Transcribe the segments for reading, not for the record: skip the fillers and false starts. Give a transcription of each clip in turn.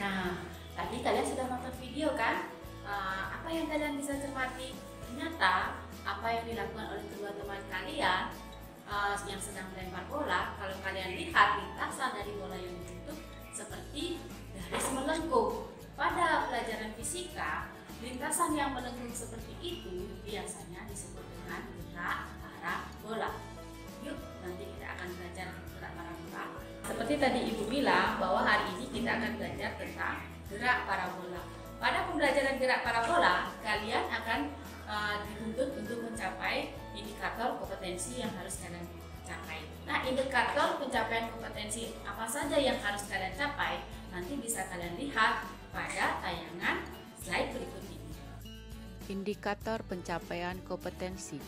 Nah, tadi kalian sudah nonton video kan? Apa yang kalian bisa cermati? Ternyata apa yang dilakukan oleh kedua teman kalian yang sedang melempar bola, kalau kalian lihat lintasan dari bola yang ditutup seperti garis melengkung. Pada pelajaran fisika, lintasan yang melengkung seperti itu biasanya disebut dengan gerak parabola. Yuk, nanti kita akan belajar gerak parabola. Seperti tadi Ibu bilang bahwa hari ini kita akan belajar tentang gerak parabola. Pada pembelajaran gerak parabola, kalian akan dituntut untuk mencapai indikator kompetensi yang harus kalian capai. Nah, indikator pencapaian kompetensi apa saja yang harus kalian capai nanti bisa kalian lihat pada tayangan slide berikut ini. Indikator pencapaian kompetensi.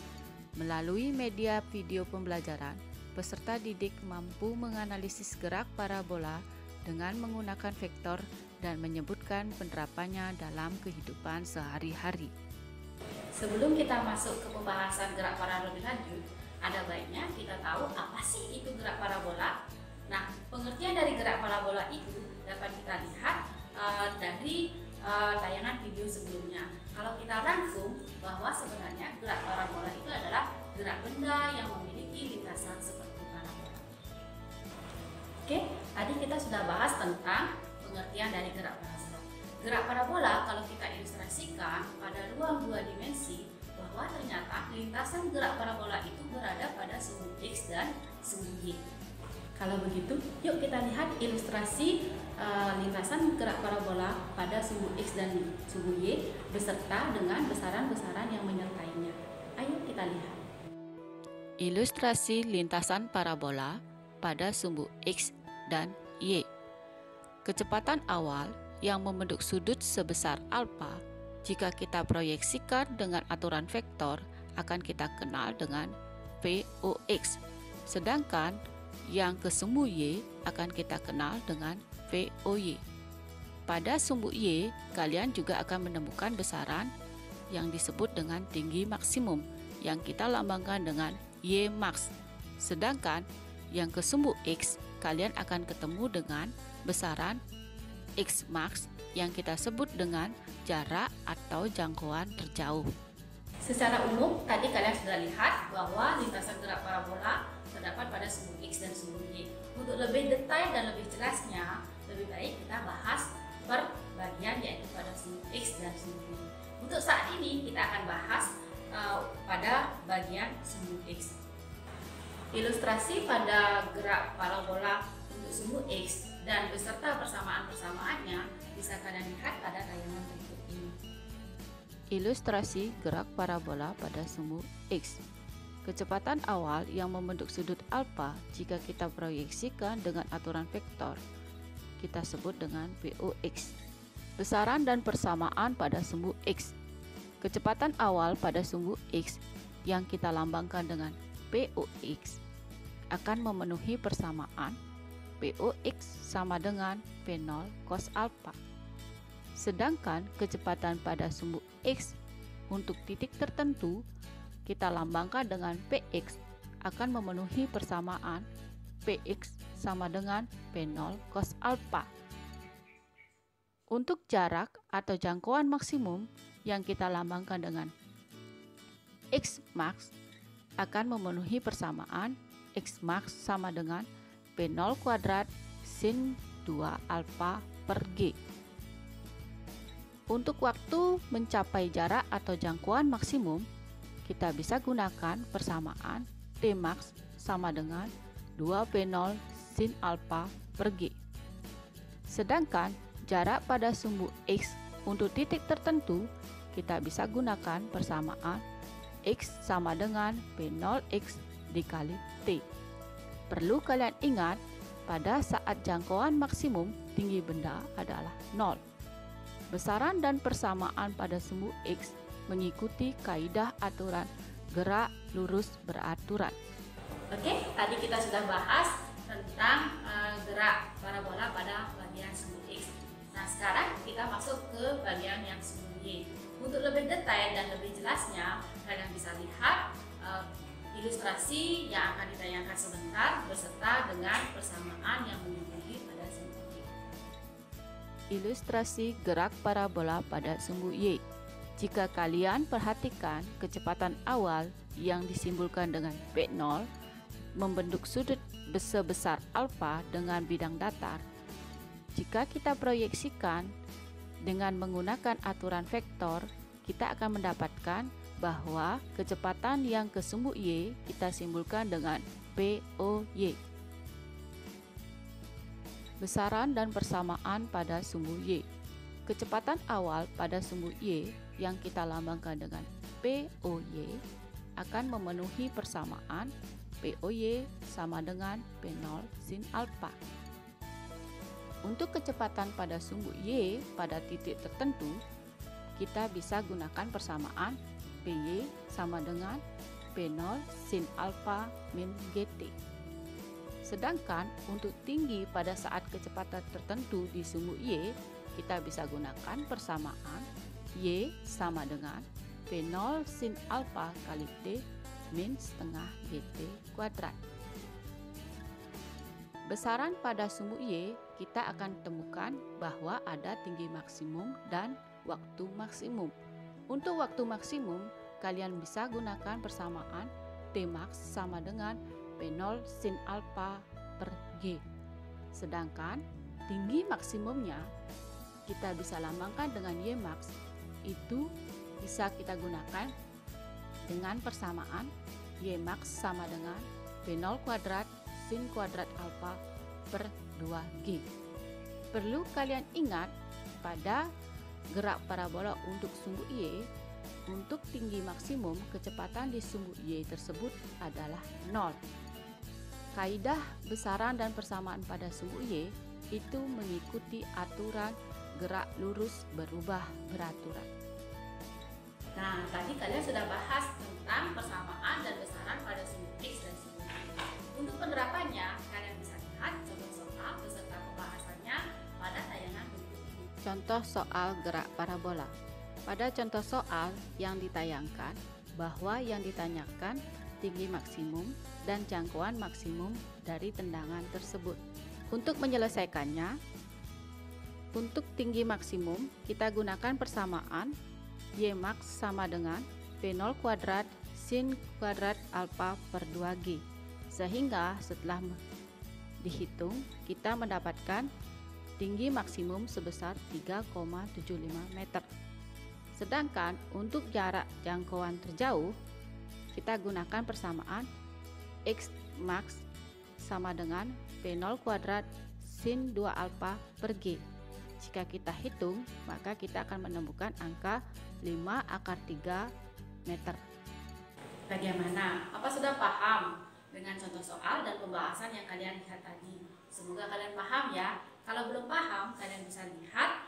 Melalui media video pembelajaran, peserta didik mampu menganalisis gerak parabola dengan menggunakan vektor dan menyebutkan penerapannya dalam kehidupan sehari-hari. Sebelum kita masuk ke pembahasan gerak parabola lebih lanjut, ada baiknya kita tahu apa sih itu gerak parabola. Nah, pengertian dari gerak parabola itu dapat kita lihat dari tayangan video sebelumnya. Kalau kita rangkum bahwa sebenarnya gerak parabola itu adalah gerak benda yang memiliki lintasan seperti parabola. Oke, tadi kita sudah bahas tentang pengertian dari gerak parabola. Gerak parabola kalau kita ilustrasikan pada ruang dua dimensi, bahwa ternyata lintasan gerak parabola itu berada pada sumbu X dan sumbu Y. Kalau begitu, yuk kita lihat ilustrasi lintasan gerak parabola pada sumbu X dan sumbu Y beserta dengan besaran-besaran yang menyertainya. Ayo kita lihat. Ilustrasi lintasan parabola pada sumbu X dan Y. Kecepatan awal yang membentuk sudut sebesar alfa, jika kita proyeksikan dengan aturan vektor, akan kita kenal dengan Vox. Sedangkan yang ke sumbu Y akan kita kenal dengan Voy. Pada sumbu Y, kalian juga akan menemukan besaran yang disebut dengan tinggi maksimum, yang kita lambangkan dengan Ymax. Sedangkan yang ke sumbu X, kalian akan ketemu dengan besaran Xmax yang kita sebut dengan jarak atau jangkauan terjauh. Secara umum, tadi kalian sudah lihat bahwa lintasan gerak parabola terdapat pada sumbu X dan sumbu Y. Untuk lebih detail dan lebih jelasnya, lebih baik kita bahas per bagian, yaitu pada sumbu X dan sumbu Y. Untuk saat ini kita akan bahas pada bagian sumbu X. Ilustrasi pada gerak parabola untuk sumbu X dan beserta persamaan-persamaannya bisa kalian lihat pada tayangan berikut ini. Ilustrasi gerak parabola pada sumbu X. Kecepatan awal yang membentuk sudut alfa jika kita proyeksikan dengan aturan vektor, kita sebut dengan Vox. Besaran dan persamaan pada sumbu X. Kecepatan awal pada sumbu X yang kita lambangkan dengan Vox akan memenuhi persamaan Vox sama dengan V0 cos alpha. Sedangkan kecepatan pada sumbu X untuk titik tertentu kita lambangkan dengan Px akan memenuhi persamaan Px sama dengan V0 cos alpha. Untuk jarak atau jangkauan maksimum yang kita lambangkan dengan Xmax akan memenuhi persamaan Xmax sama dengan V0 kuadrat sin 2 alfa per G. Untuk waktu mencapai jarak atau jangkauan maksimum, kita bisa gunakan persamaan Tmax sama dengan 2V0 sin alfa per G. Sedangkan jarak pada sumbu X untuk titik tertentu, kita bisa gunakan persamaan X sama dengan V0X dikali T. Perlu kalian ingat, pada saat jangkauan maksimum tinggi benda adalah 0. Besaran dan persamaan pada sumbu X mengikuti kaidah aturan gerak lurus beraturan. Oke, tadi kita sudah bahas tentang gerak parabola pada bagian sumbu X. Nah, sekarang kita masuk ke bagian yang sumbu Y. Untuk lebih detail dan lebih jelasnya, kalian bisa lihat ilustrasi yang akan ditayangkan sebentar beserta dengan persamaan yang mengikuti pada sumbu Y. ilustrasi gerak parabola pada sumbu Y. Jika kalian perhatikan kecepatan awal yang disimbolkan dengan P0 membentuk sudut sebesar alfa dengan bidang datar. Jika kita proyeksikan dengan menggunakan aturan vektor, kita akan mendapatkan bahwa kecepatan yang ke sumbu Y kita simbolkan dengan POY. Besaran dan persamaan pada sumbu Y. Kecepatan awal pada sumbu Y yang kita lambangkan dengan POY akan memenuhi persamaan POY sama dengan P0 sin alfa. Untuk kecepatan pada sumbu Y pada titik tertentu, kita bisa gunakan persamaan PY sama dengan P0 sin alfa min GT. Sedangkan untuk tinggi pada saat kecepatan tertentu di sumbu Y, kita bisa gunakan persamaan Y sama dengan P0 sin alfa kali T min setengah GT kuadrat. Besaran pada sumbu Y, kita akan temukan bahwa ada tinggi maksimum dan waktu maksimum. Untuk waktu maksimum, kalian bisa gunakan persamaan Tmax sama dengan P0 sin alfa per G. Sedangkan tinggi maksimumnya kita bisa lambangkan dengan Ymax, itu bisa kita gunakan dengan persamaan Ymax sama dengan P0 kuadrat sin kuadrat alfa per 2G. Perlu kalian ingat pada gerak parabola untuk sumbu Y, untuk tinggi maksimum kecepatan di sumbu Y tersebut adalah 0. Kaidah besaran dan persamaan pada sumbu Y itu mengikuti aturan gerak lurus berubah beraturan. Nah, tadi kalian sudah bahas tentang persamaan dan besaran pada sumbu X dan sumbu Y. Untuk penerapannya, kalian bisa lihat contoh soal beserta pembahasannya pada tayangan berikut ini. Contoh soal gerak parabola. Pada contoh soal yang ditayangkan, bahwa yang ditanyakan tinggi maksimum dan jangkauan maksimum dari tendangan tersebut. Untuk menyelesaikannya, untuk tinggi maksimum kita gunakan persamaan Ymax sama dengan P0 kuadrat sin kuadrat alfa per 2G. Sehingga setelah dihitung, kita mendapatkan tinggi maksimum sebesar 3,75 meter. Sedangkan untuk jarak jangkauan terjauh, kita gunakan persamaan X max sama dengan P0 kuadrat sin 2 alfa per G. Jika kita hitung, maka kita akan menemukan angka 5 akar 3 meter. Bagaimana? Apa sudah paham dengan contoh soal dan pembahasan yang kalian lihat tadi? Semoga kalian paham ya. Kalau belum paham, kalian bisa lihat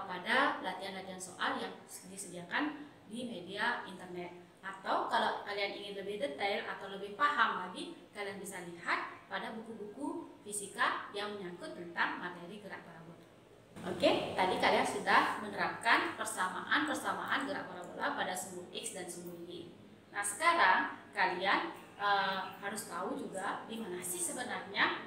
pada latihan-latihan soal yang disediakan di media internet. Atau kalau kalian ingin lebih detail atau lebih paham lagi, kalian bisa lihat pada buku-buku fisika yang menyangkut tentang materi gerak parabola. Oke, tadi kalian sudah menerapkan persamaan gerak parabola pada sumbu X dan sumbu Y. Nah, sekarang kalian harus tahu juga di mana sih sebenarnya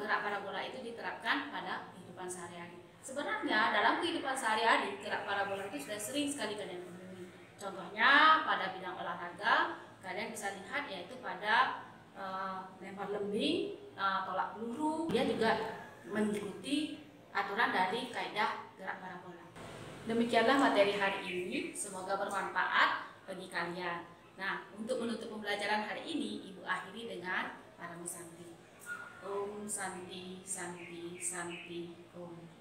gerak parabola itu diterapkan pada kehidupan sehari-hari. Sebenarnya dalam kehidupan sehari-hari gerak parabola itu sudah sering sekali kalian temui. Contohnya pada bidang olahraga, kalian bisa lihat yaitu pada lempar lembing, tolak peluru. Dia juga mengikuti aturan dari kaidah gerak parabola. Demikianlah materi hari ini, semoga bermanfaat bagi kalian. Nah, untuk menutup pembelajaran hari ini, Ibu akhiri dengan Parami Santi. Om Santi Santi Santi Om.